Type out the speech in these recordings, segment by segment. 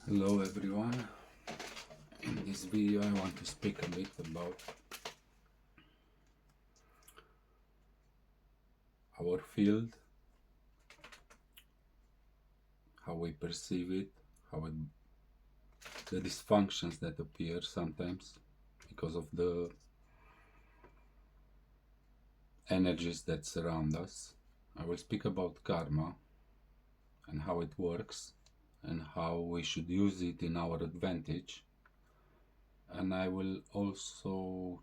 Hello everyone. In this video I want to speak a bit about our field, how we perceive it, the dysfunctions that appear sometimes because of the energies that surround us. I will speak about karma and how it works and how we should use it in our advantage. And I will also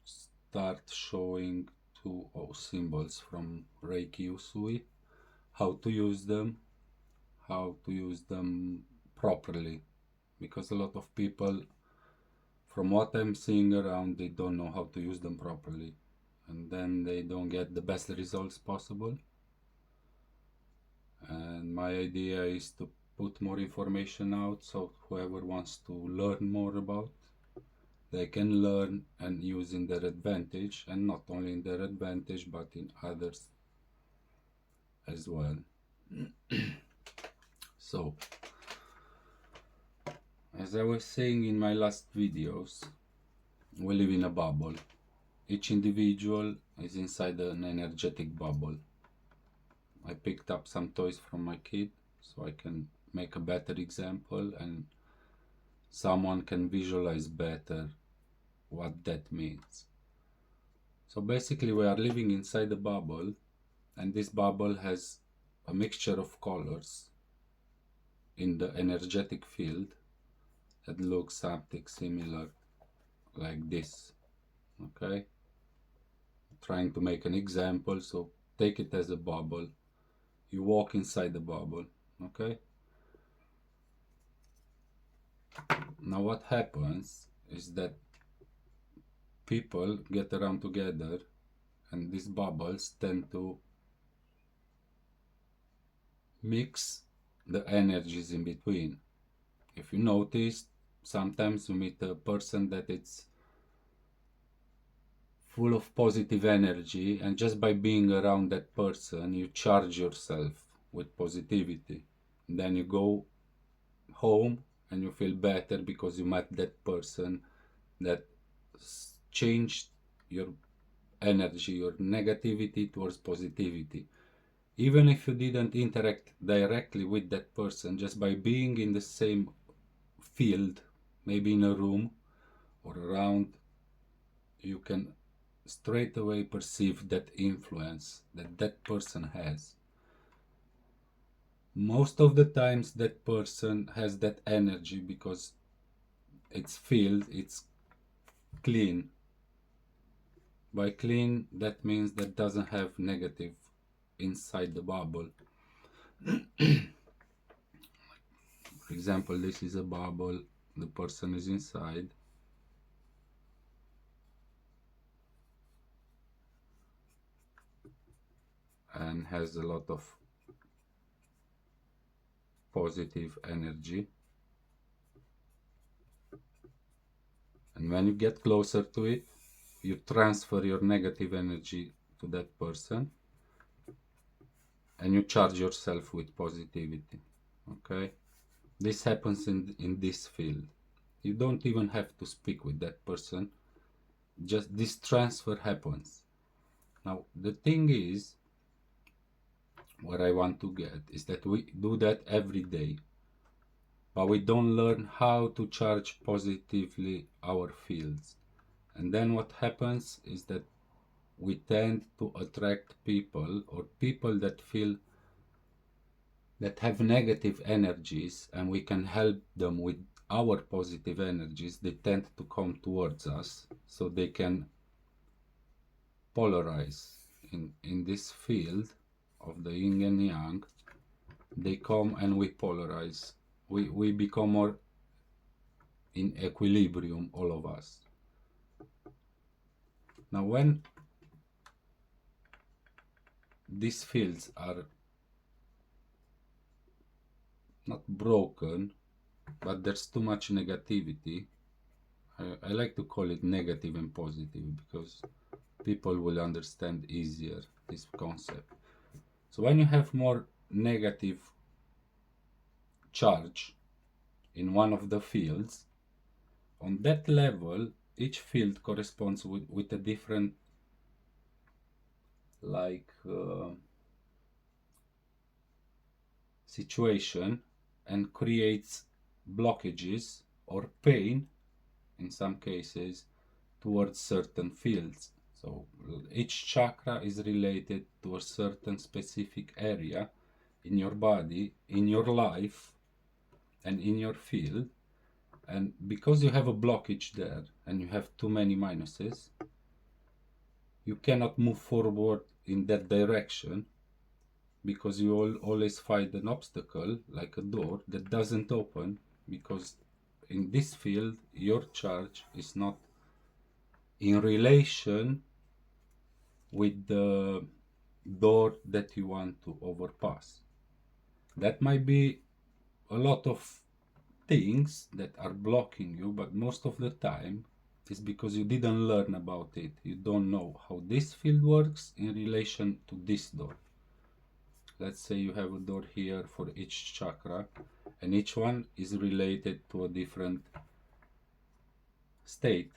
start showing two symbols from Reiki Usui, how to use them properly, because a lot of people, from what I'm seeing around, they don't know how to use them properly, and then they don't get the best results possible. And my idea is to put more information out, so whoever wants to learn more about, they can learn and use in their advantage, and not only in their advantage but in others as well. So, as I was saying in my last videos, we live in a bubble. Each individual is inside an energetic bubble. I picked up some toys from my kid so I can make a better example and someone can visualize better what that means. So basically we are living inside a bubble, and this bubble has a mixture of colors in the energetic field that looks something similar like this. Okay, trying to make an example, so take it as a bubble. You walk inside the bubble. Okay, now what happens is that people get around together and these bubbles tend to mix the energies in between. If you notice, sometimes you meet a person that it's full of positive energy, and just by being around that person you charge yourself with positivity. Then you go home and you feel better because you met that person that changed your energy, your negativity towards positivity. Even if you didn't interact directly with that person, just by being in the same field, maybe in a room or around, you can straight away perceive that influence that that person has. Most of the times that person has that energy because it's filled, it's clean. By clean, that means that doesn't have negative inside the bubble. For example, this is a bubble, the person is inside, and has a lot of positive energy. And when you get closer to it, you transfer your negative energy to that person and you charge yourself with positivity. Okay, this happens in this field. You don't even have to speak with that person, just this transfer happens. Now the thing is, what I want to get is that we do that every day, but we don't learn how to charge positively our fields. And then what happens is that we tend to attract people, or people that feel that have negative energies, and we can help them with our positive energies. They tend to come towards us so they can polarize in this field of the yin and yang. They come and we polarize. We become more in equilibrium, all of us. Now when these fields are not broken, but there's too much negativity, I like to call it negative and positive because people will understand easier this concept. So when you have more negative charge in one of the fields. On that level, each field corresponds with a different, like, situation, and creates blockages or pain in some cases towards certain fields. So each chakra is related to a certain specific area in your body, in your life, and in your field. And because you have a blockage there and you have too many minuses, you cannot move forward in that direction, because you always find an obstacle, like a door that doesn't open, because in this field your charge is not in relation with the door that you want to overpass. That might be a lot of things that are blocking you, but most of the time it's because you didn't learn about it. You don't know how this field works in relation to this door. Let's say you have a door here for each chakra, and each one is related to a different state.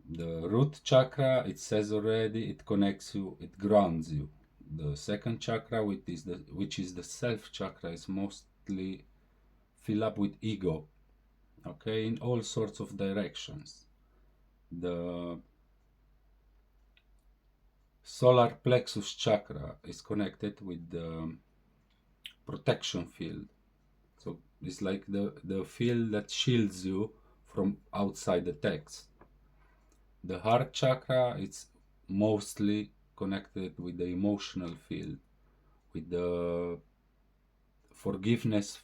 The root chakra, it says already, it connects you, it grounds you. The second chakra, which is the self chakra, is mostly filled up with ego, okay, in all sorts of directions. The solar plexus chakra is connected with the protection field. So it's like the field that shields you from outside attacks. The heart chakra, it's mostly connected with the emotional field, with the forgiveness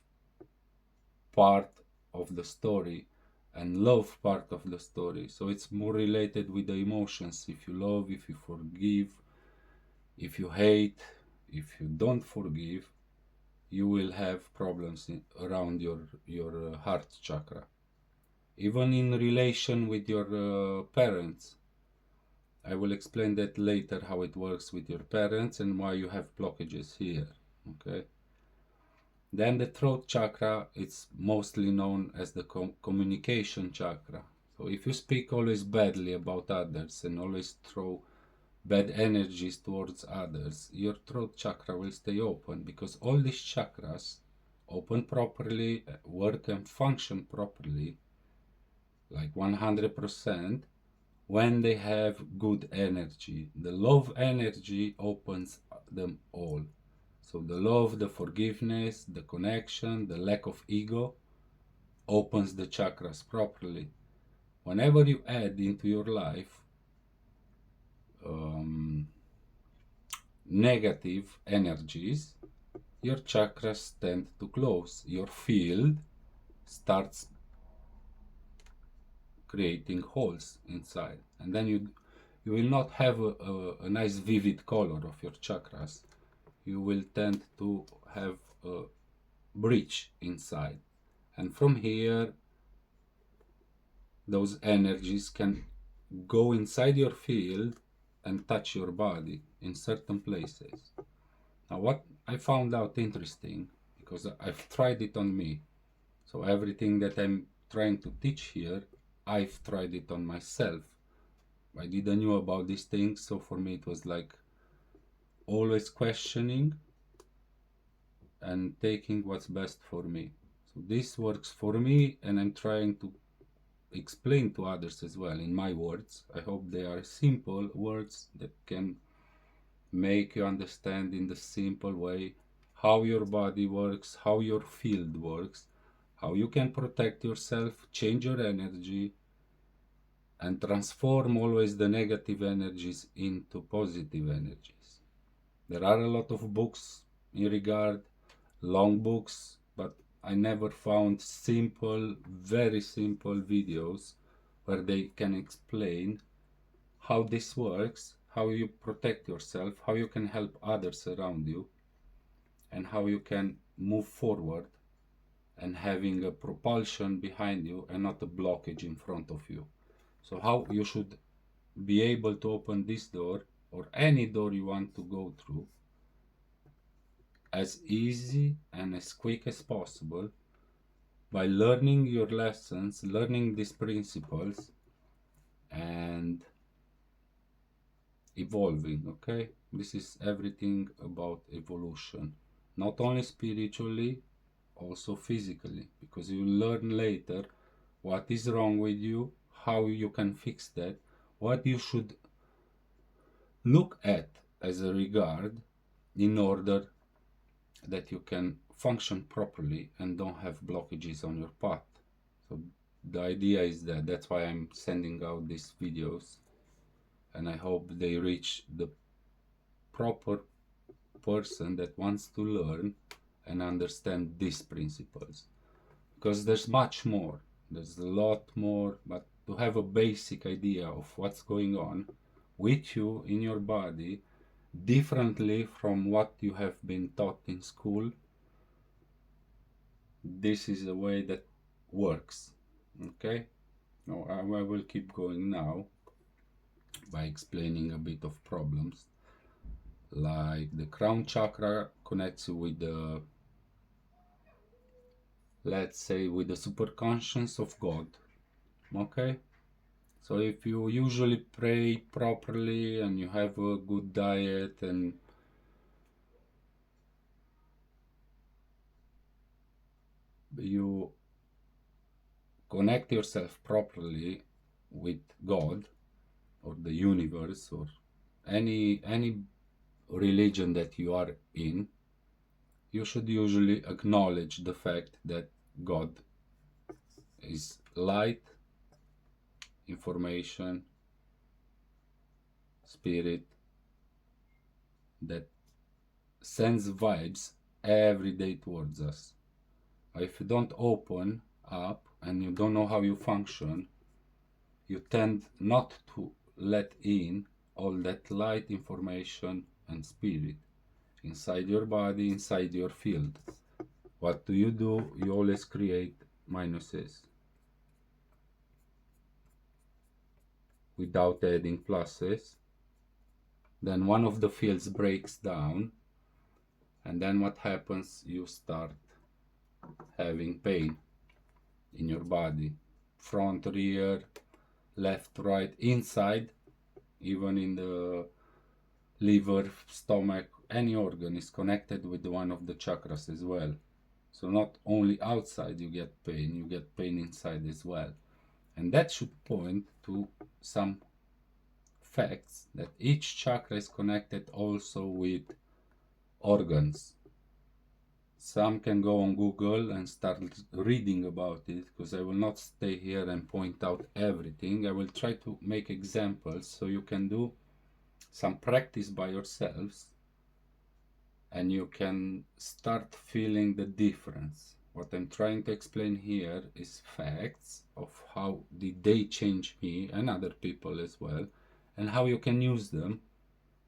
part of the story and love part of the story. So it's more related with the emotions. If you love, if you forgive, if you hate, if you don't forgive, you will have problems around your heart chakra. Even in relation with your parents. I will explain that later, how it works with your parents and why you have blockages here. Okay. Then the throat chakra, it's mostly known as the communication chakra. So if you speak always badly about others and always throw bad energies towards others, your throat chakra will stay open, because all these chakras open properly, work and function properly, like 100%, when they have good energy. The love energy opens them all. So the love, the forgiveness, the connection, the lack of ego opens the chakras properly. Whenever you add into your life negative energies, your chakras tend to close. Your field starts creating holes inside, and then you will not have a nice vivid color of your chakras. You will tend to have a breach inside, and from here those energies can go inside your field and touch your body in certain places. Now what I found out interesting, because I've tried it on me, so everything that I'm trying to teach here, I've tried it on myself. I didn't know about these things, so for me it was like always questioning and taking what's best for me. So this works for me, and I'm trying to explain to others as well in my words. I hope they are simple words that can make you understand in the simple way how your body works, how your field works, how you can protect yourself, change your energy, and transform always the negative energies into positive energies. There are a lot of books in regard, long books, but I never found simple, very simple videos where they can explain how this works, how you protect yourself, how you can help others around you, and how you can move forward and having a propulsion behind you and not a blockage in front of you. So how you should be able to open this door or any door you want to go through as easy and as quick as possible, by learning your lessons, learning these principles, and evolving. Okay, this is everything about evolution, not only spiritually, also physically, because you learn later what is wrong with you, how you can fix that, what you should look at as a regard in order that you can function properly and don't have blockages on your path. So the idea is that that's why I'm sending out these videos, and I hope they reach the proper person that wants to learn and understand these principles, because there's much more, there's a lot more, but to have a basic idea of what's going on with you in your body differently from what you have been taught in school, this is a way that works. Okay, now I will keep going now by explaining a bit of problems, like the crown chakra connects with the, let's say, with the superconscious of God. Okay, so if you usually pray properly and you have a good diet and you connect yourself properly with God or the universe or any religion that you are in, you should usually acknowledge the fact that God is light, information, spirit that sends vibes every day towards us. If you don't open up and you don't know how you function, you tend not to let in all that light, information, and spirit inside your body, inside your field. What do? You always create minuses without adding pluses. Then one of the fields breaks down, and then what happens? You start having pain in your body, front, rear, left, right, inside, even in the liver, stomach, any organ is connected with one of the chakras as well. So not only outside you get pain inside as well. And that should point to some facts that each chakra is connected also with organs. Some can go on Google and start reading about it, because I will not stay here and point out everything. I will try to make examples so you can do some practice by yourselves and you can start feeling the difference. What I'm trying to explain here is facts of how did they change me and other people as well, and how you can use them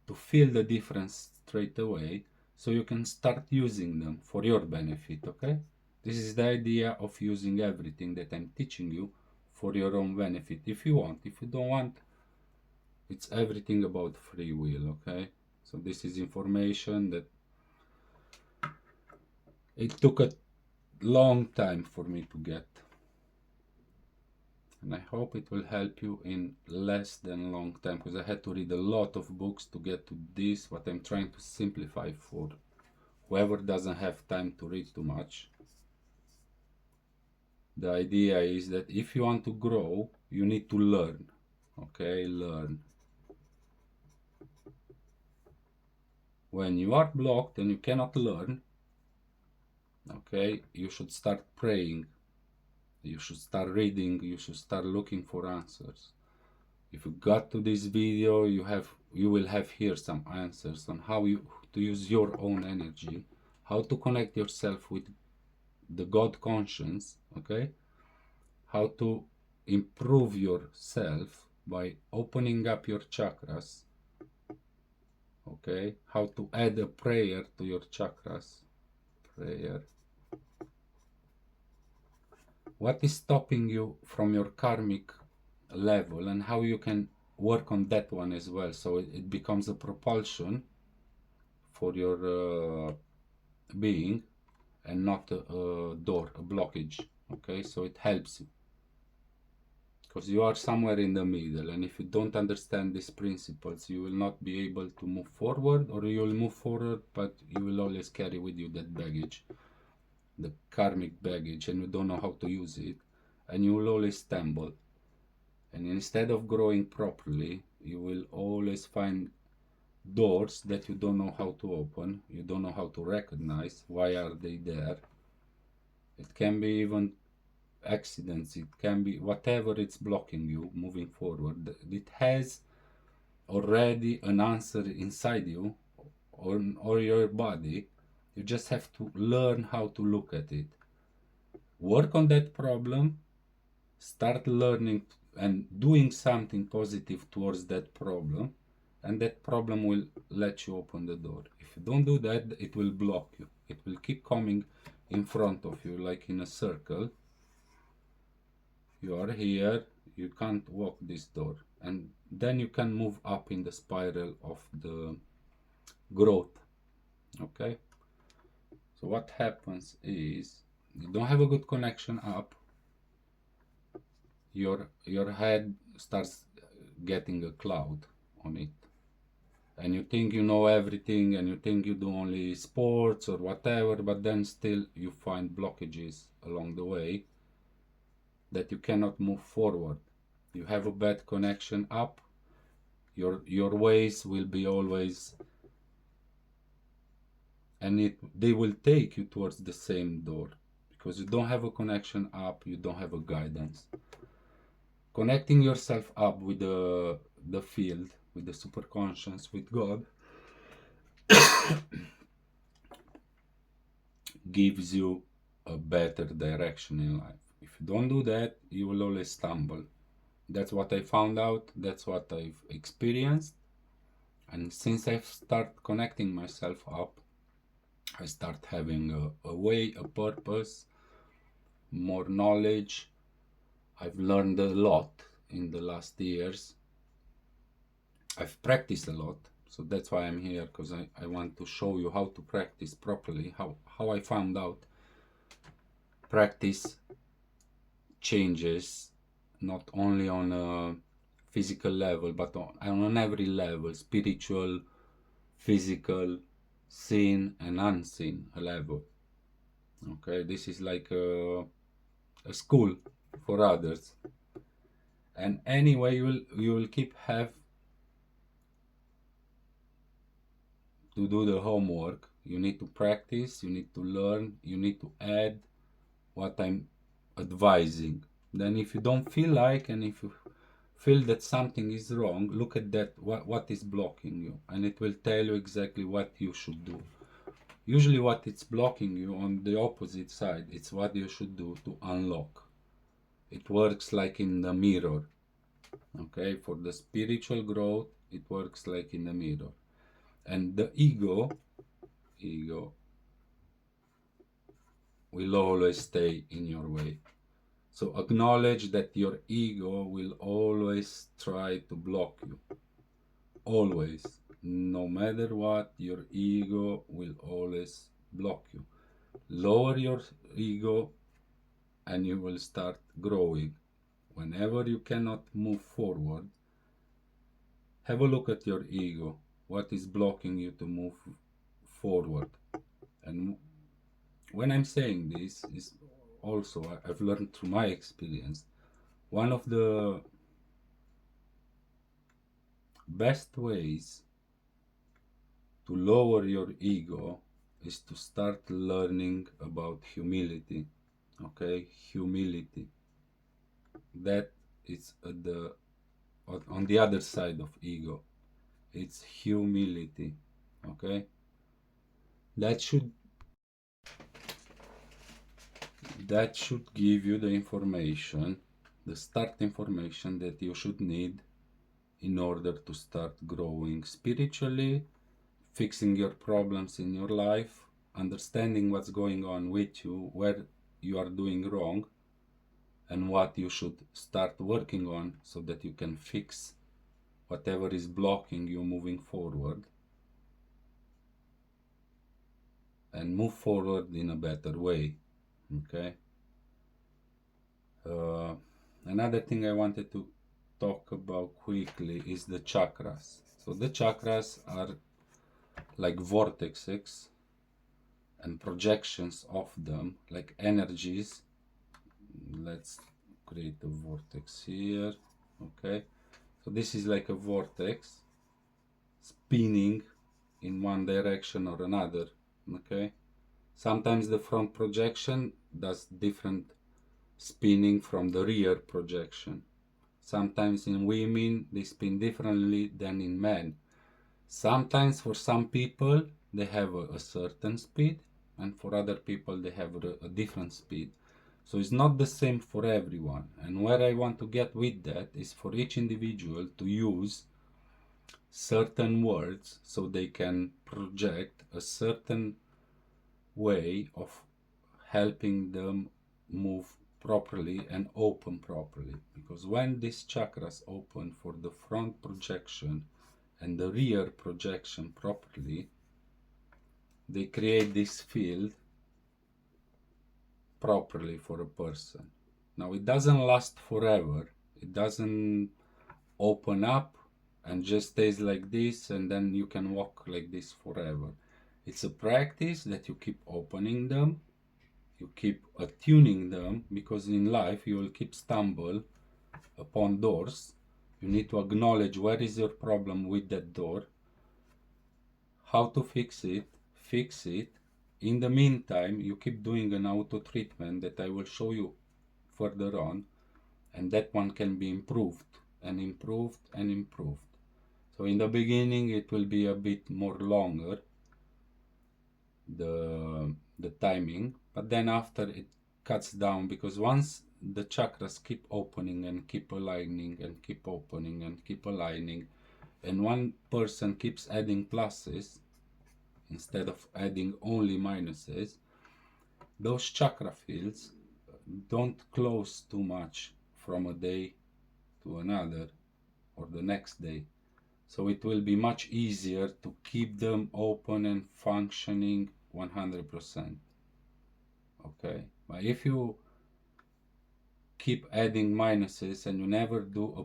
to feel the difference straight away, so you can start using them for your benefit. Okay, this is the idea of using everything that I'm teaching you for your own benefit. If you want, if you don't want, it's everything about free will. Okay, so this is information that it took a long time for me to get, and I hope it will help you in less than long time, because I had to read a lot of books to get to this, what I'm trying to simplify for whoever doesn't have time to read too much. The idea is that if you want to grow, you need to learn. Okay, learn. When you are blocked and you cannot learn, okay, you should start praying, you should start reading, you should start looking for answers. If you got to this video, you will have here some answers on how to use your own energy, how to connect yourself with the God conscience, okay? How to improve yourself by opening up your chakras, okay? How to add a prayer to your chakras, prayer. What is stopping you from your karmic level and how you can work on that one as well, so it becomes a propulsion for your being and not a door, a blockage. Okay, so it helps you because you are somewhere in the middle, and if you don't understand these principles, you will not be able to move forward, or you will move forward but you will always carry with you that baggage, the karmic baggage, and you don't know how to use it, and you will always stumble. And instead of growing properly, you will always find doors that you don't know how to open, you don't know how to recognize why are they there. It can be even accidents, it can be whatever it's blocking you moving forward. It has already an answer inside you, or your body. You just have to learn how to look at it, work on that problem, start learning and doing something positive towards that problem, and that problem will let you open the door. If you don't do that, it will block you. It will keep coming in front of you like in a circle. You are here, you can't walk this door, and then you can move up in the spiral of the growth. Okay, so what happens is you don't have a good connection up. Your head starts getting a cloud on it, and you think you know everything, and you think you do only sports or whatever, but then still you find blockages along the way that you cannot move forward. You have a bad connection up. Your ways will be always, and they will take you towards the same door, because you don't have a connection up, you don't have a guidance. Connecting yourself up with the field, with the superconscious, with God, gives you a better direction in life. If you don't do that, you will always stumble. That's what I found out, that's what I've experienced. And since I've started connecting myself up, I start having a way, a purpose, more knowledge. I've learned a lot in the last years. I've practiced a lot, so that's why I'm here, because I want to show you how to practice properly, how I found out practice changes not only on a physical level, but on every level, spiritual, physical, seen and unseen level. Okay, this is like a school for others. And anyway, you will keep have to do the homework. You need to practice, you need to learn, you need to add what I'm advising. Then if you don't feel like, and if you feel that something is wrong, look at that, what is blocking you, and it will tell you exactly what you should do. Usually what it's blocking you on the opposite side, it's what you should do to unlock. It works like in the mirror. Okay, for the spiritual growth, it works like in the mirror. And the ego will always stay in your way. So acknowledge that your ego will always try to block you. Always. No matter what, your ego will always block you. Lower your ego and you will start growing. Whenever you cannot move forward, have a look at your ego. What is blocking you to move forward? And when I'm saying this, is also I've learned through my experience. One of the best ways to lower your ego is to start learning about humility. Okay, humility. That is on the other side of ego. It's humility. Okay, that should give you the information, the start information that you should need in order to start growing spiritually, fixing your problems in your life, understanding what's going on with you, where you are doing wrong, and what you should start working on so that you can fix whatever is blocking you moving forward and move forward in a better way. Okay, Uh, Another thing I wanted to talk about quickly is the chakras. So the chakras are like vortexes and projections of them, like energies. Let's create a vortex here. Okay, so this is like a vortex spinning in one direction or another. Okay, sometimes the front projection does different spinning from the rear projection. Sometimes in women they spin differently than in men. Sometimes for some people they have a certain speed, and for other people they have a different speed. So it's not the same for everyone. And where I want to get with that is for each individual to use certain words so they can project a certain way of helping them move properly and open properly. Because when these chakras open for the front projection and the rear projection properly, they create this field properly for a person. Now, it doesn't last forever. It doesn't open up and just stays like this and then you can walk like this forever. It's a practice that you keep opening them, you keep attuning them, because in life you will keep stumble upon doors. You need to acknowledge where is your problem with that door, how to fix it. In the meantime, you keep doing an auto treatment that I will show you further on, and that one can be improved and improved and improved. So in the beginning it will be a bit more longer, the timing, but then after it cuts down, because once the chakras keep opening and keep aligning and keep opening and keep aligning, and one person keeps adding pluses instead of adding only minuses, those chakra fields don't close too much from a day to another or the next day. So it will be much easier to keep them open and functioning 100%. Okay, but if you keep adding minuses and you never do a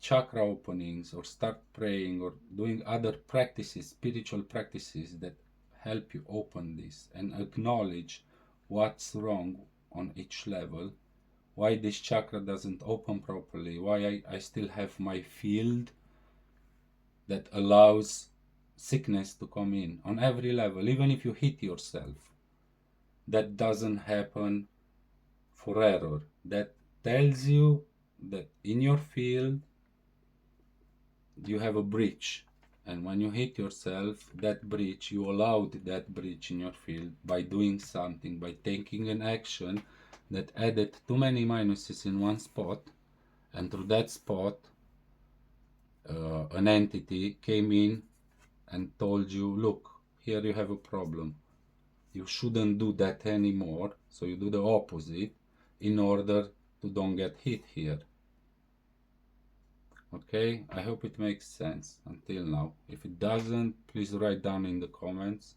chakra openings or start praying or doing other practices, spiritual practices that help you open this and acknowledge what's wrong on each level, why this chakra doesn't open properly, why I still have my field that allows sickness to come in on every level, even if you hit yourself. That doesn't happen for error. That tells you that in your field you have a breach, and when you hit yourself, that breach, you allowed that breach in your field by doing something, by taking an action that added too many minuses in one spot, and through that spot an entity came in and told you, look, here you have a problem, you shouldn't do that anymore, so you do the opposite in order to don't get hit here. Okay, I hope it makes sense until now. If it doesn't, please write down in the comments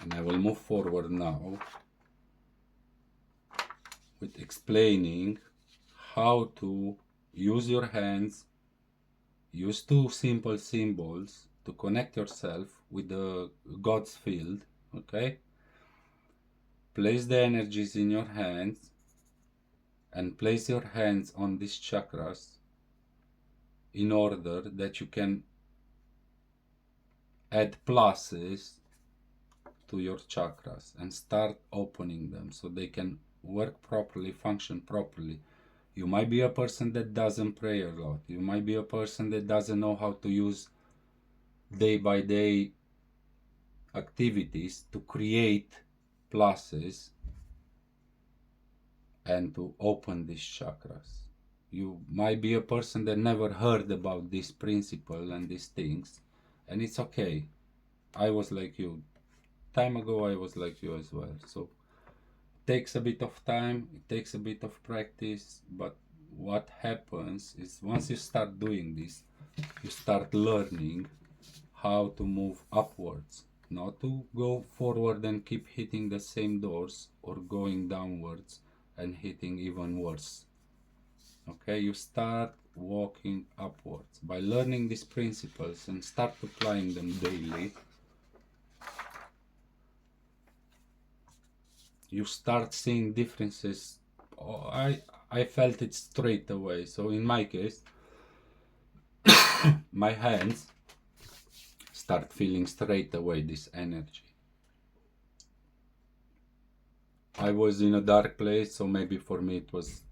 and I will move forward now with explaining how to use your hands, use two simple symbols to connect yourself with the God's field. Okay, place the energies in your hands and place your hands on these chakras in order that you can add pluses to your chakras and start opening them so they can work properly, function properly. You might be a person that doesn't pray a lot. You might be a person that doesn't know how to use day by day activities to create pluses and to open these chakras. You might be a person that never heard about this principle and these things, and it's okay. I was like you. Time ago I was like you as well. So it takes a bit of time, it takes a bit of practice, but what happens is once you start doing this, you start learning how to move upwards, not to go forward and keep hitting the same doors, or going downwards and hitting even worse. Okay, you start walking upwards by learning these principles and start applying them daily. You start seeing differences. Oh, I felt it straight away. So in my case, my hands start feeling straight away this energy. I was in a dark place, so maybe for me it was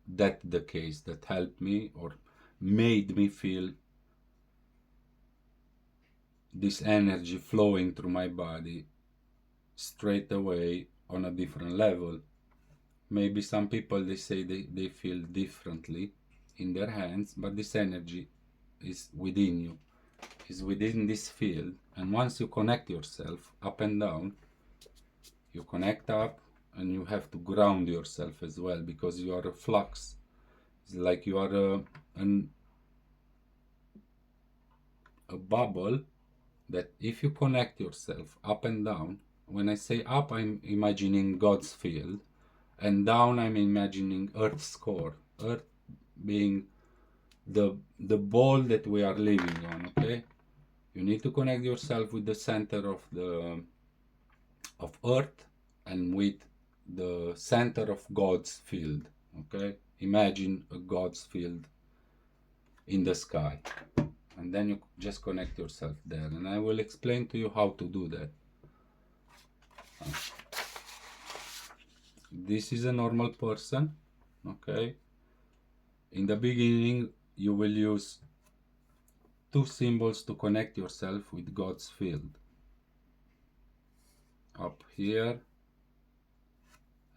that the case that helped me or made me feel this energy flowing through my body straight away on a different level. Maybe some people, they say they feel differently in their hands, but this energy is within you, is within this field. And once you connect yourself up and down, you connect up and you have to ground yourself as well, because you are a flux. It's like you are a bubble that if you connect yourself up and down, when I say up, I'm imagining God's field, and down, I'm imagining Earth's core. Earth being the ball that we are living on. Okay, you need to connect yourself with the center of Earth and with the center of God's field. Okay, imagine a God's field in the sky, and then you just connect yourself there, and I will explain to you how to do that. This is a normal person. Okay, in the beginning you will use two symbols to connect yourself with God's field. Up here,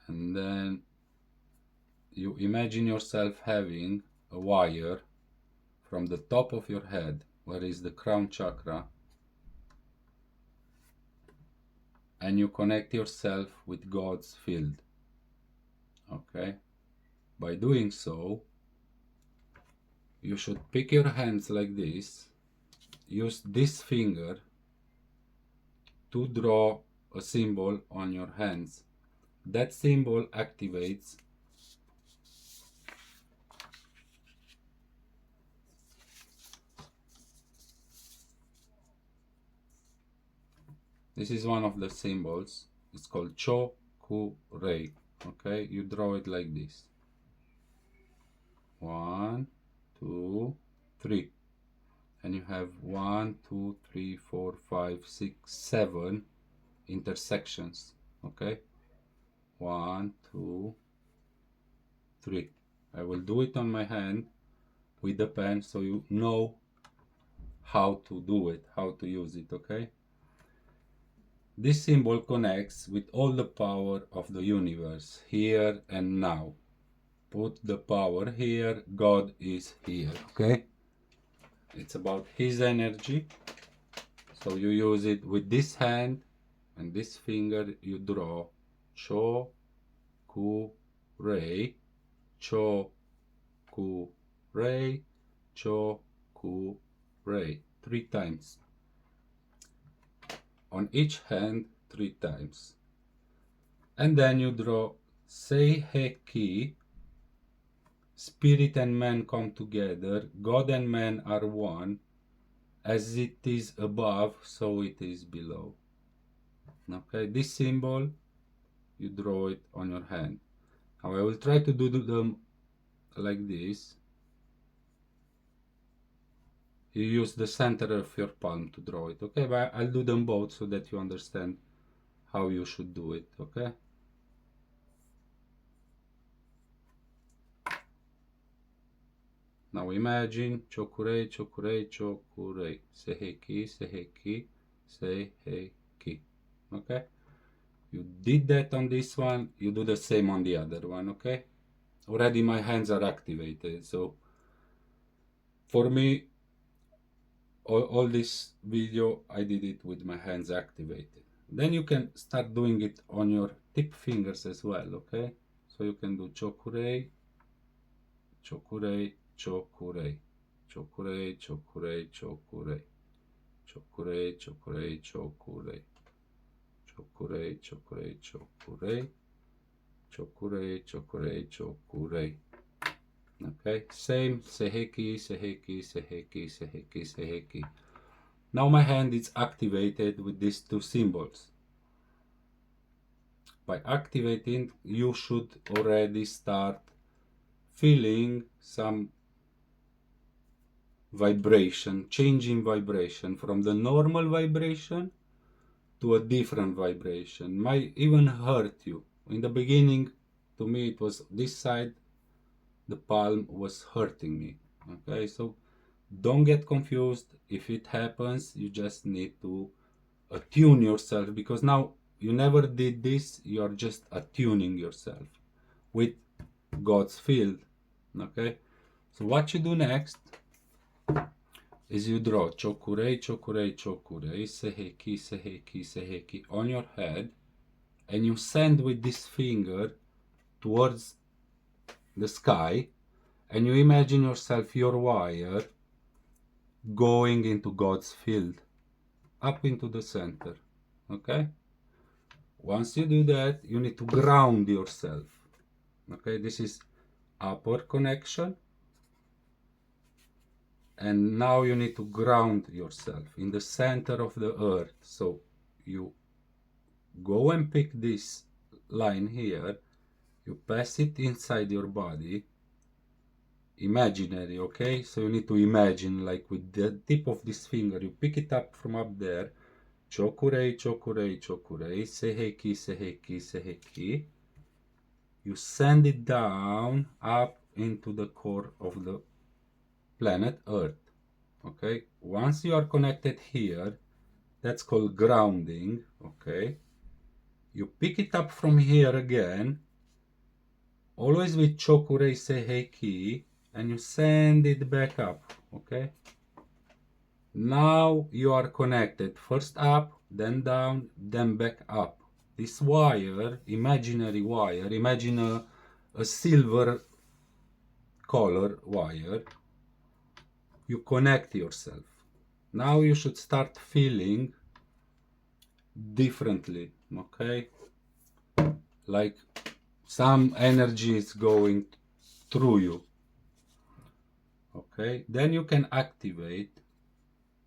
and then you imagine yourself having a wire from the top of your head, where is the crown chakra, and you connect yourself with God's field. Okay, by doing so, you should pick your hands like this, use this finger to draw a symbol on your hands. That symbol activates this is one of the symbols. It's called Cho Ku Rei. Okay, you draw it like this. 1, 2, 3. And you have 1, 2, 3, 4, 5, 6, 7 intersections. Okay, 1, 2, 3. I will do it on my hand with the pen so you know how to do it, how to use it. Okay, this symbol connects with all the power of the universe here and now. Put the power here. God is here. Okay, it's about his energy. So you use it with this hand and this finger. You draw Cho Ku Rei, Cho Ku Rei, Cho Ku Rei 3 times. On each hand 3 times. And then you draw Sei He Ki. Spirit and man come together. God and man are one. As it is above, so it is below. Okay, this symbol, you draw it on your hand. Now I will try to do them like this. You use the center of your palm to draw it. Okay, but I'll do them both so that you understand how you should do it. Okay. Now imagine Chokurei, Chokurei, Chokurei. Seheki, Seheki, Seheki. Okay? You did that on this one, you do the same on the other one, okay? Already my hands are activated, so for me, all this video, I did it with my hands activated. Then you can start doing it on your tip fingers as well, okay? So you can do Chokurei, Chokurei, Chokurei, Chokurei, Chokurei, Chokurei, chokurei, chokurei, chokurei, chokurei, chokurei, chokurei, chokurei, chokurei, chokurei. Okay, same, seheki, seheki, seheki, seheki, seheki. Now my hand is activated with these two symbols. By activating, you should already start feeling some vibration, changing vibration from the normal vibration to a different vibration. Might even hurt you. In the beginning, to me, it was this side, the palm was hurting me. Okay, so don't get confused. If it happens, you just need to attune yourself, because now you never did this, you are just attuning yourself with God's field. Okay, so what you do next is you draw chokurei, chokurei, chokurei, seheki, seheki, seheki on your head, and you send with this finger towards the sky, and you imagine yourself, your wire, going into God's field, up into the center. Okay? Once you do that, you need to ground yourself. Okay, this is upper connection. And now you need to ground yourself in the center of the earth. So you go and pick this line here, you pass it inside your body, imaginary, okay? So you need to imagine, like with the tip of this finger, you pick it up from up there, chokurei, chokurei, chokurei, seheki, seheki, seheki. You send it down up into the core of the planet Earth, okay? Once you are connected here, that's called grounding, okay? You pick it up from here again, always with chokurei seheki, and you send it back up, okay? Now you are connected, first up, then down, then back up. This wire, imaginary wire, imagine a silver color wire, you connect yourself. Now you should start feeling differently, okay? Like some energy is going through you. Okay, then you can activate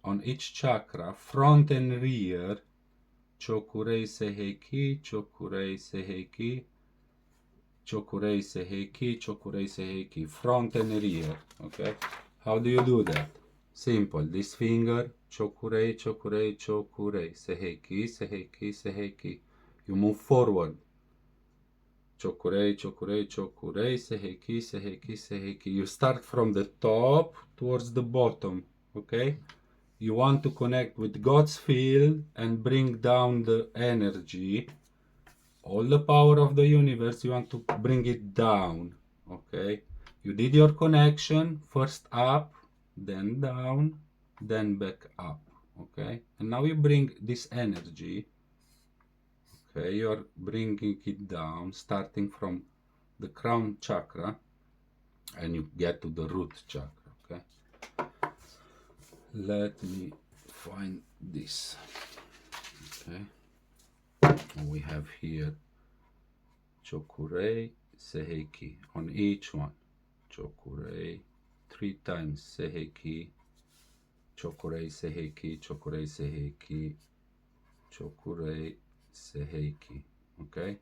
on each chakra, front and rear, chokurei seheki, chokurei seheki, chokurei seheki, chokurei seheki, front and rear. Okay, how do you do that? Simple, this finger, chokurei, chokurei, chokurei, seheki, seheki, seheki. You move forward. Chokurei, chokurei, chokurei, seheki, seheki, seheki. You start from the top towards the bottom, okay? You want to connect with God's field and bring down the energy. All the power of the universe, you want to bring it down, okay? You did your connection, first up, then down, then back up, okay? And now you bring this energy, okay? You're bringing it down, starting from the crown chakra, and you get to the root chakra, okay? Let me find this, okay? We have here chokurei seheki on each one. Chokurei 3 times seheki, chokurei seheki, chokurei seheki, chokurei seheki, okay?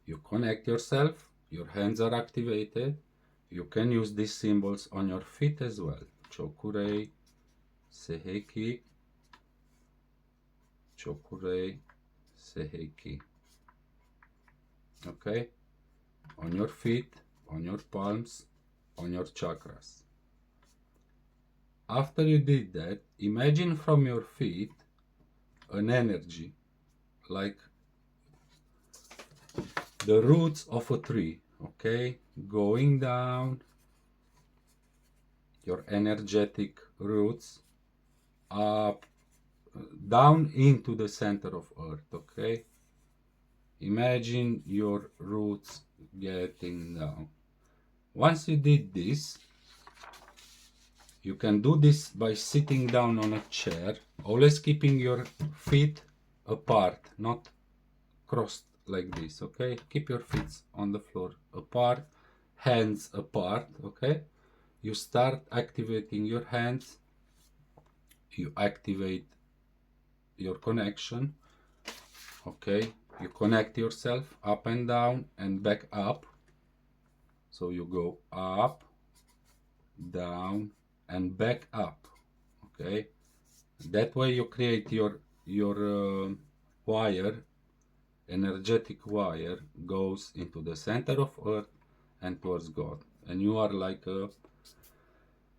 You connect yourself, your hands are activated. You can use these symbols on your feet as well. Chokurei seheki, chokurei seheki. Okay? On your feet, on your palms, on your chakras. After you did that, imagine from your feet an energy like the roots of a tree, okay? Going down your energetic roots up, down into the center of earth, okay? Imagine your roots getting down. Once you did this, You can do this by sitting down on a chair, always keeping your feet apart, not crossed like this, okay? Keep your feet on the floor apart, hands apart, okay? You start activating your hands, you activate your connection, okay? You connect yourself up and down and back up. So you go up, down, and back up, okay? That way you create your wire, energetic wire, goes into the center of earth and towards God, and you are like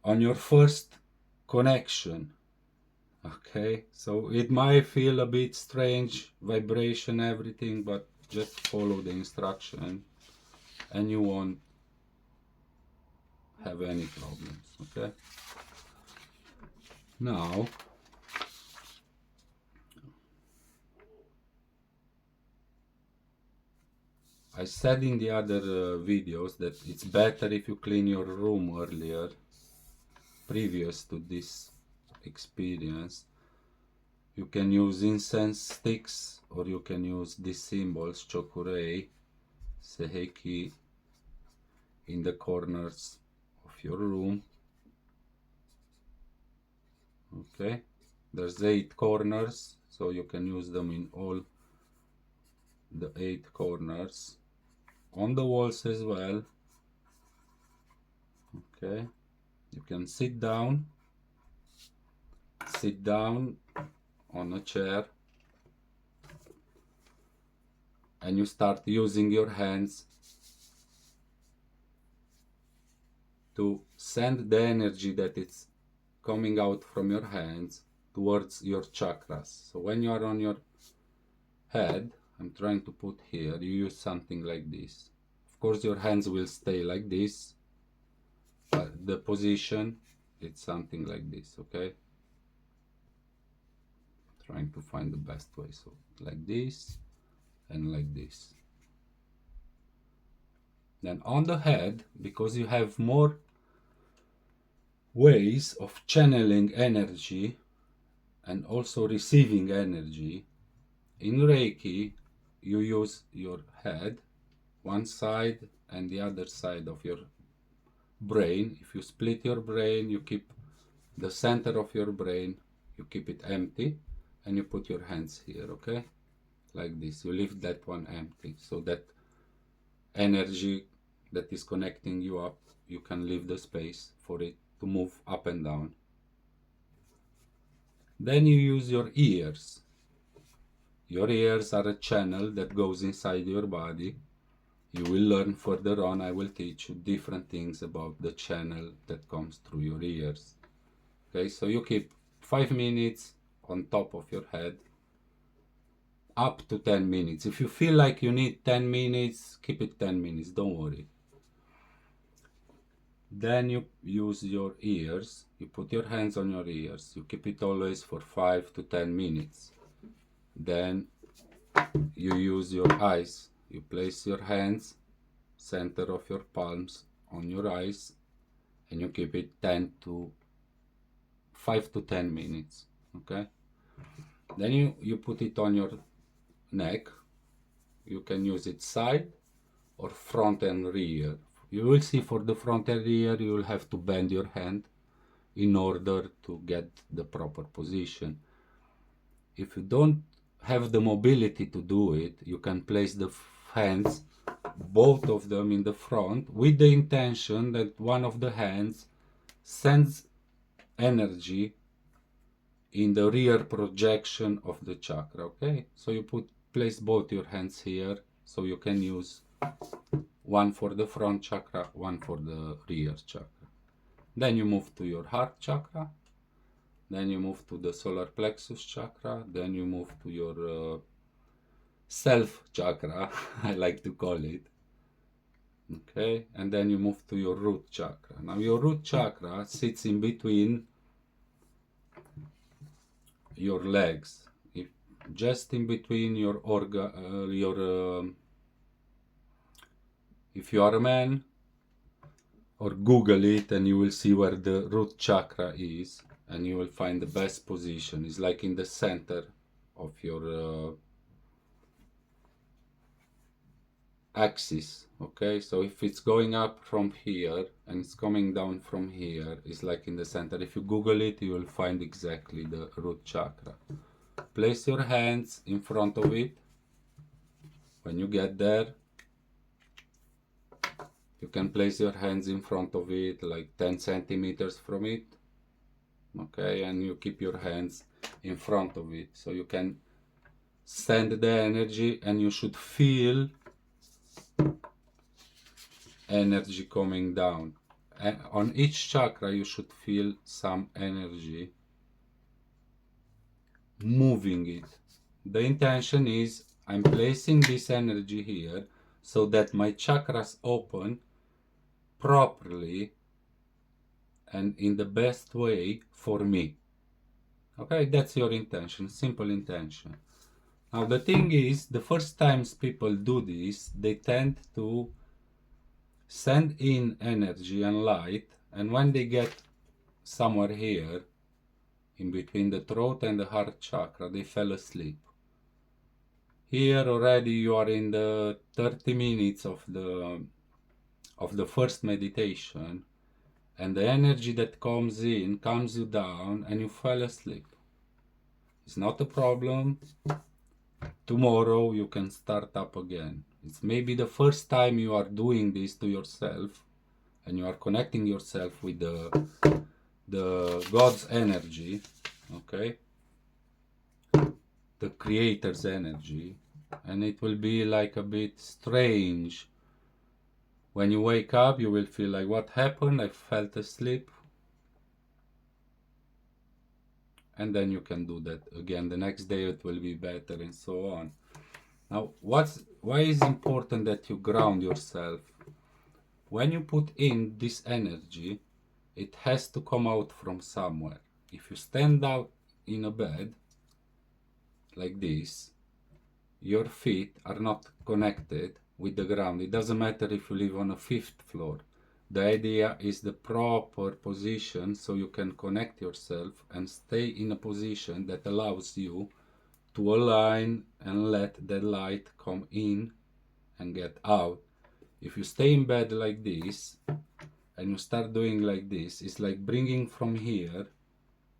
on your first connection, okay? So it might feel a bit strange, vibration, everything, but just follow the instruction and you won't have any problems, okay? Now I said in the other videos that it's better if you clean your room earlier, previous to this experience. You can use incense sticks or you can use these symbols, chokurei, seheiki, in the corners of your room. Okay, there's 8 corners, so you can use them in all the 8 corners, on the walls as well. Okay, you can sit down on a chair and you start using your hands to send the energy that it's coming out from your hands towards your chakras. So when you are on your head, I'm trying to put here, you use something like this. Of course your hands will stay like this, but the position, it's something like this, okay? Trying to find the best way. So like this and like this. Then on the head, because you have more ways of channeling energy and also receiving energy, in Reiki you use your head, one side and the other side of your brain. If you split your brain, you keep the center of your brain, you keep it empty, and you put your hands here, okay? Like this. You leave that one empty, so that energy that is connecting you up, you can leave the space for it to move up and down. Then you use your ears. Your ears are a channel that goes inside your body. You will learn further on, I will teach you different things about the channel that comes through your ears. Okay, so you keep 5 minutes on top of your head, up to 10 minutes. If you feel like you need 10 minutes, keep it 10 minutes, don't worry. Then you use your ears, you put your hands on your ears, you keep it always for 5 to 10 minutes. Then you use your eyes, you place your hands, center of your palms, on your eyes, and you keep it 5 to 10 minutes, okay? Then you put it on your neck. You can use it side or front and rear. You will see for the front and rear you will have to bend your hand in order to get the proper position. If you don't have the mobility to do it, you can place the hands, both of them, in the front with the intention that one of the hands sends energy in the rear projection of the chakra, okay? So you place both your hands here, so you can use one for the front chakra, one for the rear chakra. Then you move to your heart chakra, then you move to the solar plexus chakra, then you move to your self chakra, I like to call it, okay? And then you move to your root chakra. Now your root chakra sits in between your legs, just in between your if you are a man, or Google it, and you will see where the root chakra is, and you will find the best position. It's like in the center of your axis. Okay, so if it's going up from here and it's coming down from here, it's like in the center. If you Google it, you will find exactly the root chakra. Place your hands in front of it. When you get there, you can place your hands in front of it, like 10 centimeters from it. Okay, and you keep your hands in front of it, so you can send the energy, and you should feel energy coming down. And on each chakra you should feel some energy moving it. The intention is, I'm placing this energy here so that my chakras open properly and in the best way for me. Okay, that's your intention, simple intention. Now the thing is, the first times people do this, they tend to send in energy and light, and when they get somewhere here, in between the throat and the heart chakra, they fell asleep. Here already you are in the 30 minutes of the first meditation, and the energy that comes in calms you down and you fall asleep. It's not a problem. Tomorrow you can start up again. It's maybe the first time you are doing this to yourself, and you are connecting yourself with the God's energy, okay, the Creator's energy, and it will be like a bit strange. When you wake up, you will feel like, what happened? I felt asleep. And then you can do that again. The next day it will be better, and so on. Now, why is important that you ground yourself? When you put in this energy, it has to come out from somewhere. If you stand out in a bed like this, your feet are not connected with the ground. It doesn't matter if you live on a 5th floor. The idea is the proper position so you can connect yourself and stay in a position that allows you to align and let the light come in and get out. If you stay in bed like this and you start doing like this, it's like bringing from here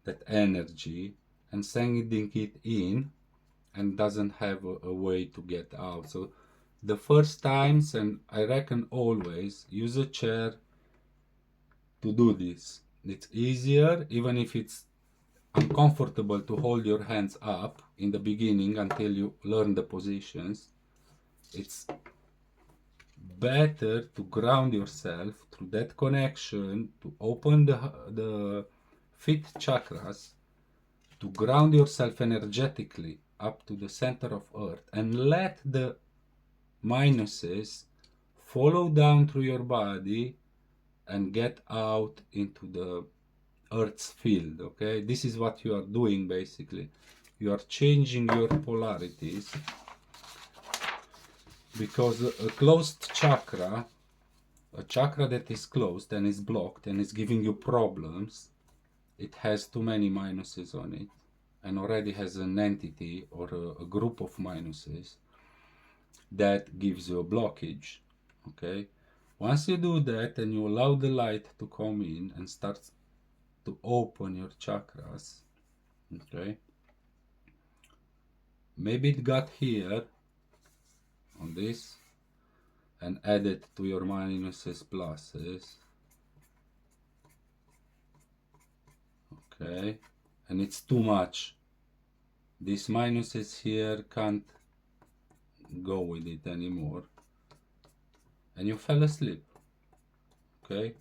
that energy and sending it in, and doesn't have a way to get out. So the first times, and I reckon always, use a chair to do this. It's easier, even if it's uncomfortable to hold your hands up in the beginning until you learn the positions. It's better to ground yourself through that connection, to open the fifth chakras, to ground yourself energetically up to the center of earth, and let the minuses follow down through your body and get out into the earth's field. Okay, this is what you are doing basically. You are changing your polarities, because a closed chakra, a chakra that is closed and is blocked and is giving you problems, it has too many minuses on it, and already has an entity or a group of minuses that gives you a blockage. Okay, once you do that and you allow the light to come in and start to open your chakras, okay, maybe it got here on this and added to your minuses pluses, okay, and it's too much. These minuses here can't go with it anymore, and you fell asleep. Okay,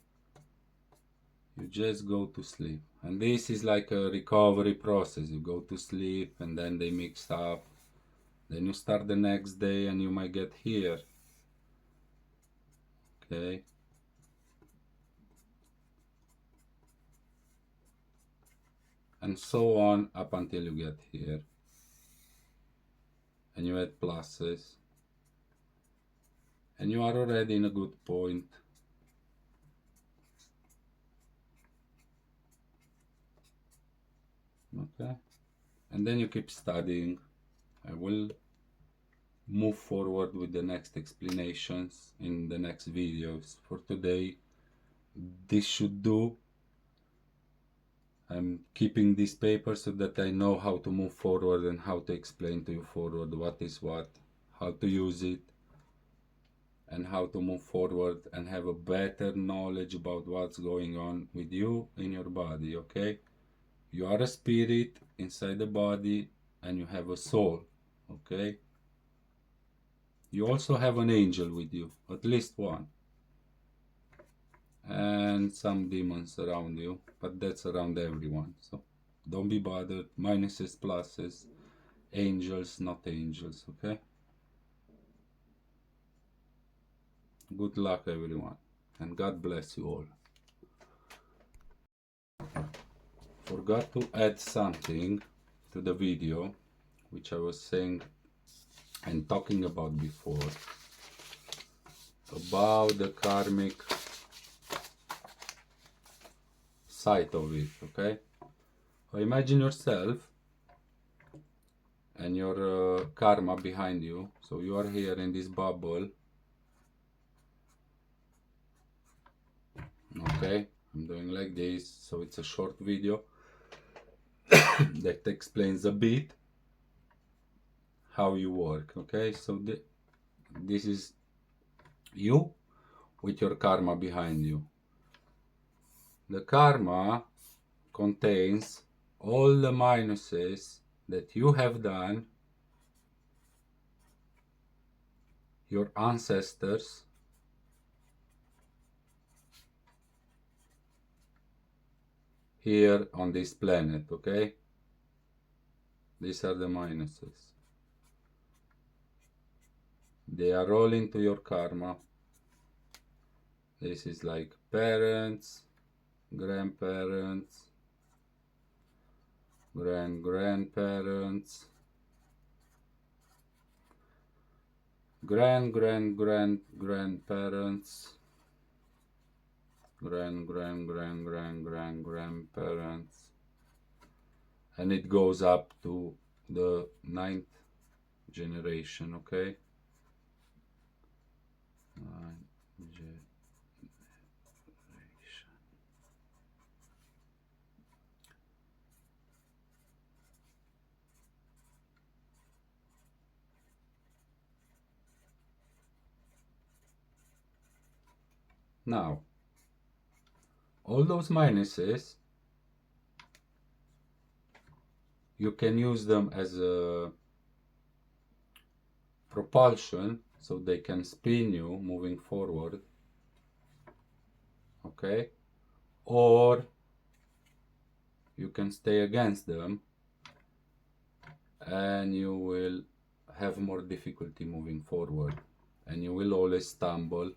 you just go to sleep, and this is like a recovery process. You go to sleep and then they mix up, then you start the next day and you might get here. Okay, and so on up until you get here, and you add pluses, and you are already in a good point. Okay, and then you keep studying. I will move forward with the next explanations in the next videos. For today, this should do. I'm keeping this paper so that I know how to move forward and how to explain to you forward what is what, how to use it, and how to move forward and have a better knowledge about what's going on with you in your body. Okay, you are a spirit inside the body and you have a soul. Okay, you also have an angel with you, at least one, and some demons around you, but that's around everyone, so don't be bothered. Minuses, pluses, angels, not angels. Okay, good luck everyone, and God bless you all. Forgot to add something to the video which I was saying and talking about before, about the karmic side of it. Okay, imagine yourself and your karma behind you. So you are here in this bubble. Okay, I'm doing like this, so it's a short video that explains a bit how you work. Okay, so this is you with your karma behind you. The karma contains all the minuses that you have done, your ancestors, here on this planet. Okay, these are the minuses. They are all into your karma. This is like parents, grandparents, grandparents, grandparents, grandparents, and it goes up to the 9th generation. Okay, 9th generation. Now, all those minuses, you can use them as a propulsion, so they can spin you moving forward. Okay, or you can stay against them and you will have more difficulty moving forward, and you will always stumble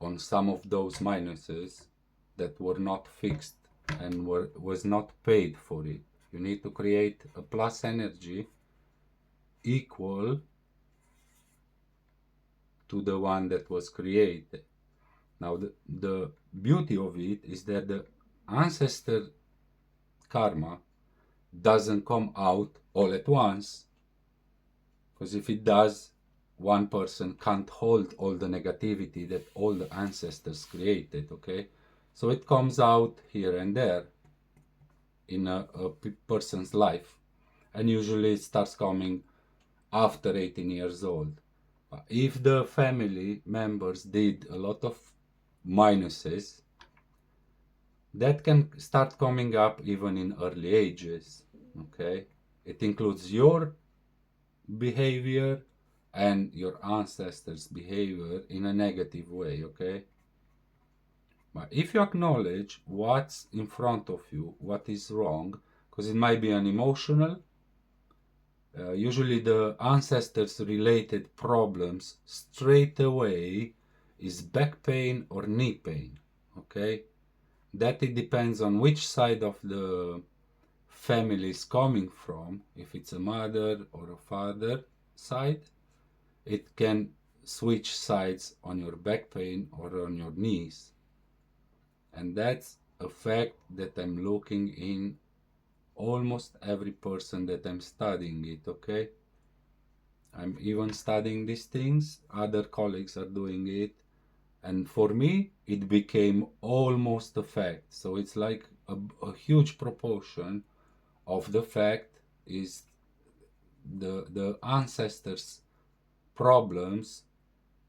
on some of those minuses that were not fixed and was not paid for it. You need to create a plus energy equal to the one that was created. Now the beauty of it is that the ancestor karma doesn't come out all at once, because if it does, one person can't hold all the negativity that all the ancestors created. Okay, so it comes out here and there in a person's life, and usually it starts coming after 18 years old. If the family members did a lot of minuses, that can start coming up even in early ages. Okay, it includes your behavior and your ancestors' behavior in a negative way. Okay, but if you acknowledge what's in front of you, what is wrong, because it might be an emotional, usually the ancestors related problems straight away is back pain or knee pain. Okay, that it depends on which side of the family is coming from. If it's a mother or a father side, it can switch sides on your back pain or on your knees, and that's a fact that I'm looking in almost every person that I'm studying it, okay? I'm even studying these things, other colleagues are doing it, and for me it became almost a fact. So it's like a huge proportion of the fact is the ancestors' problems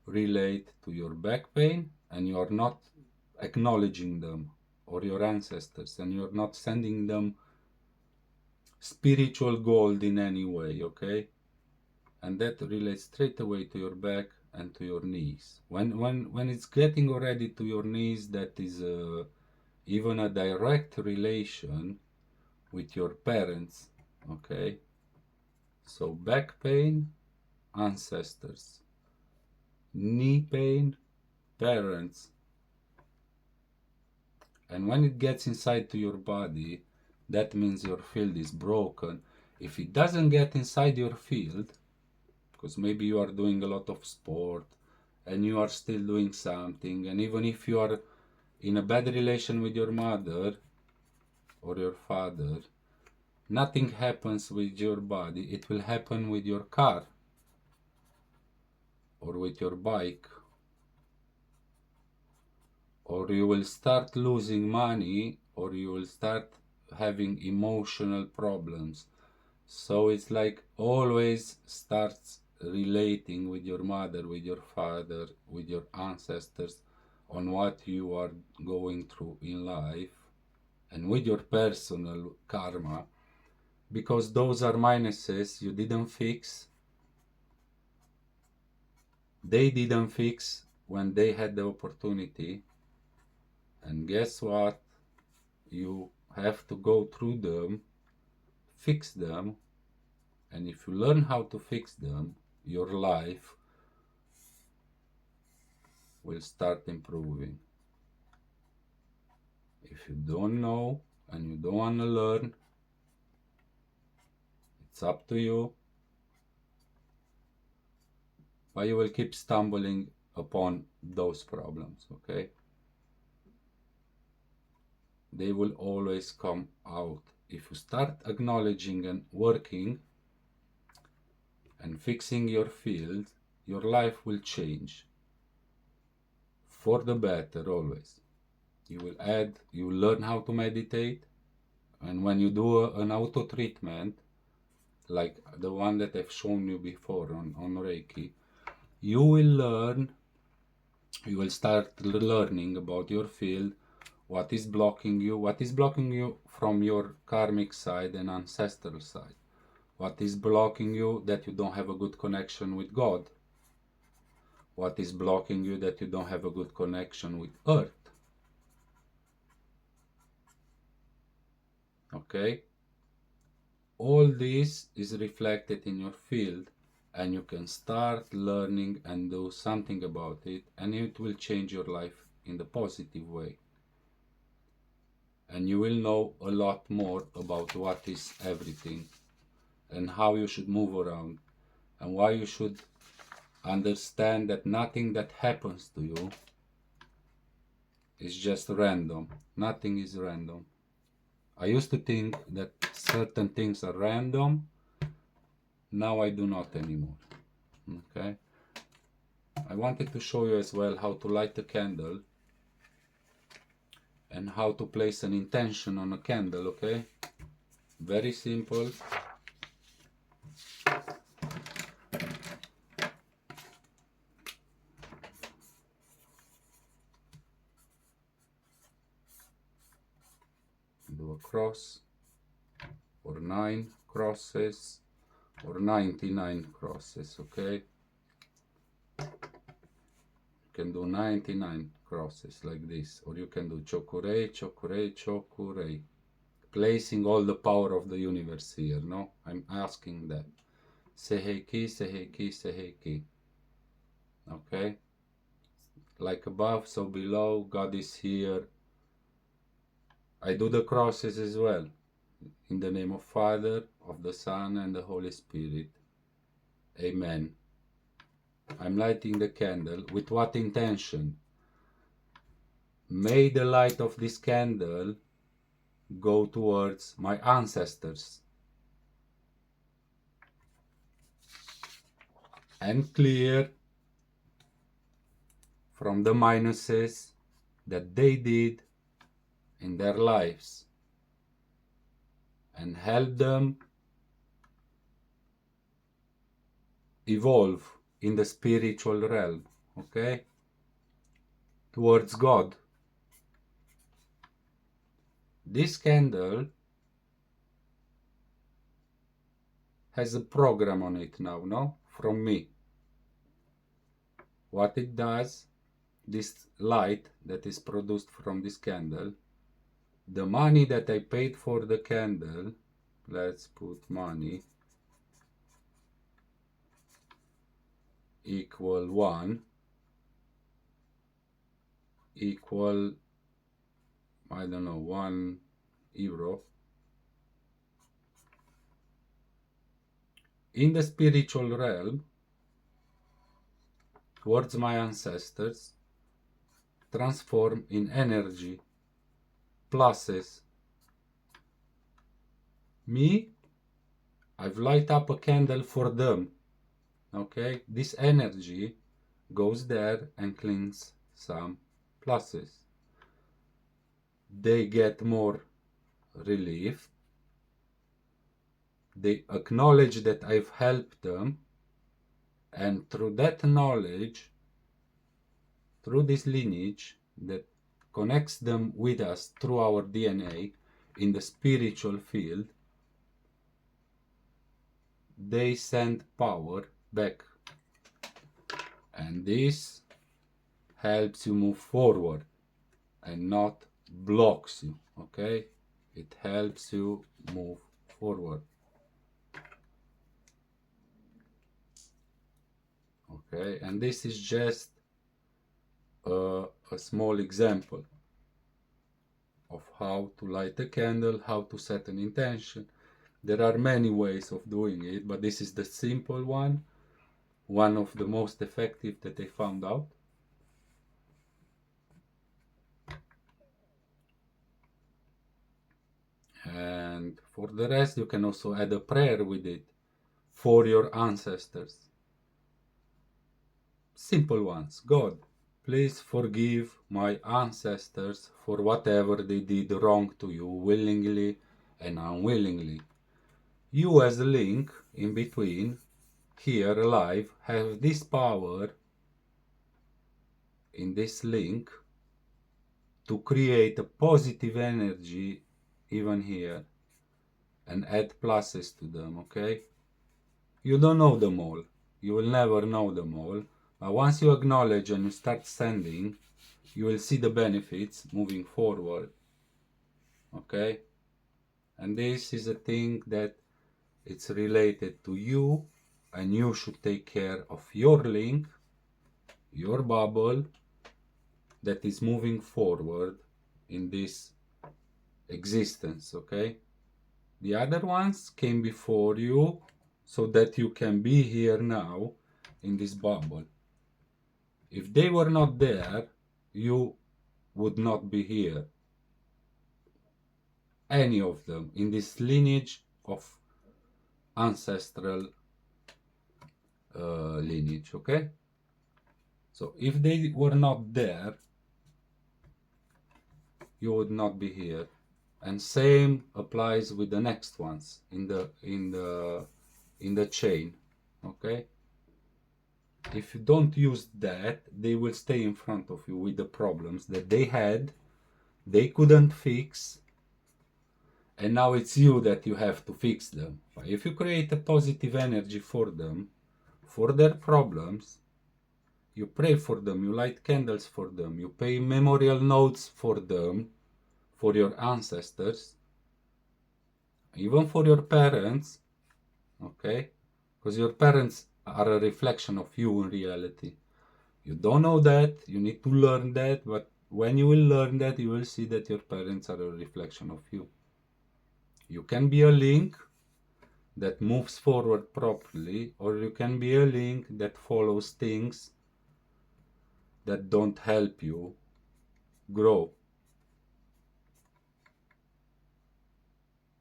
relate to your back pain, and you are not acknowledging them, or your ancestors, and you're not sending them spiritual gold in any way, okay? And that relates straight away to your back and to your knees. When it's getting already to your knees, that is even a direct relation with your parents, okay? So back pain, ancestors; knee pain, parents. And when it gets inside to your body, that means your field is broken. If it doesn't get inside your field, because maybe you are doing a lot of sport and you are still doing something, and even if you are in a bad relation with your mother or your father, nothing happens with your body. It will happen with your car or with your bike, or you will start losing money, or you will start having emotional problems. So it's like always starts relating with your mother, with your father, with your ancestors, on what you are going through in life, and with your personal karma, because those are minuses you didn't fix. They didn't fix when they had the opportunity, and guess what? You have to go through them, fix them, and if you learn how to fix them, your life will start improving. If you don't know and you don't want to learn, it's up to you, but you will keep stumbling upon those problems, okay? They will always come out. If you start acknowledging and working and fixing your field, your life will change for the better always. You will learn how to meditate, and when you do an auto treatment, like the one that I've shown you before on Reiki, you will start learning about your field, what is blocking you from your karmic side and ancestral side, what is blocking you that you don't have a good connection with God, what is blocking you that you don't have a good connection with Earth, okay? All this is reflected in your field, and you can start learning and do something about it, and it will change your life in the positive way. And you will know a lot more about what is everything, and how you should move around, and why you should understand that nothing that happens to you is just random. Nothing is random. I used to think that certain things are random. Now I do not anymore. Okay? I wanted to show you as well how to light a candle and how to place an intention on a candle, okay? Very simple. Do a cross, or 9 crosses, or 99 crosses, okay? You can do 99 crosses like this, or you can do chokurei, chokurei, chokurei. Placing all the power of the universe here, no? I'm asking that. Seheiki, seheiki, seheiki. Okay? Like above, so below, God is here. I do the crosses as well. In the name of Father, of the Son, and the Holy Spirit. Amen. I'm lighting the candle. With what intention? may the light of this candle go towards my ancestors and clear from the minuses that they did in their lives and help them evolve in the spiritual realm, okay, towards God. This candle has a program on it now, no? From me. What it does, this light that is produced from this candle, the money that I paid for the candle, let's put money equal 1 equal, I don't know, €1. In the spiritual realm, towards my ancestors, transform in energy, pluses. Me, I've light up a candle for them, okay? This energy goes there and cleans some pluses. They get more relief. They acknowledge that I've helped them, and through that knowledge, through this lineage that connects them with us through our DNA in the spiritual field, they send power back. And this helps you move forward and not blocks you, okay? It helps you move forward. Okay, and this is just a small example of how to light a candle, how to set an intention. There are many ways of doing it, but this is the simple one of the most effective that I found out. And for the rest, you can also add a prayer with it for your ancestors. Simple ones. God, please forgive my ancestors for whatever they did wrong to you, willingly and unwillingly. You as a link in between, here alive, have this power in this link to create a positive energy even here and add pluses to them, okay? You don't know them all. You will never know them all. But once you acknowledge and you start sending, you will see the benefits moving forward, okay? And this is a thing that it's related to you, and you should take care of your link, your bubble that is moving forward in this existence, okay? The other ones came before you so that you can be here now in this bubble. If they were not there, you would not be here. Any of them in this lineage of ancestral lineage, okay? So if they were not there, you would not be here. And same applies with the next ones in the chain, okay? If you don't use that, they will stay in front of you with the problems that they had, they couldn't fix, and now it's you that you have to fix them. But if you create a positive energy for them, for their problems, you pray for them, you light candles for them, you pay memorial notes for them, for your ancestors, even for your parents, okay? Because your parents are a reflection of you in reality. You don't know that, you need to learn that, but when you will learn that, you will see that your parents are a reflection of you. You can be a link that moves forward properly, or you can be a link that follows things that don't help you grow.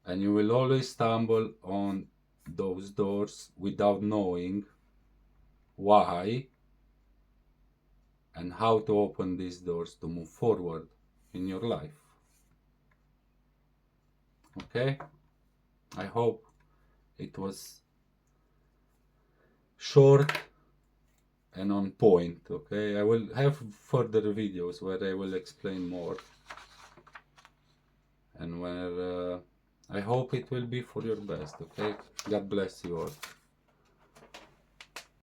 And you will always stumble on those doors without knowing why and how to open these doors to move forward in your life. Okay? I hope it was short and on point. Okay, I will have further videos where I will explain more, and where I hope it will be for your best. Okay, God bless you all.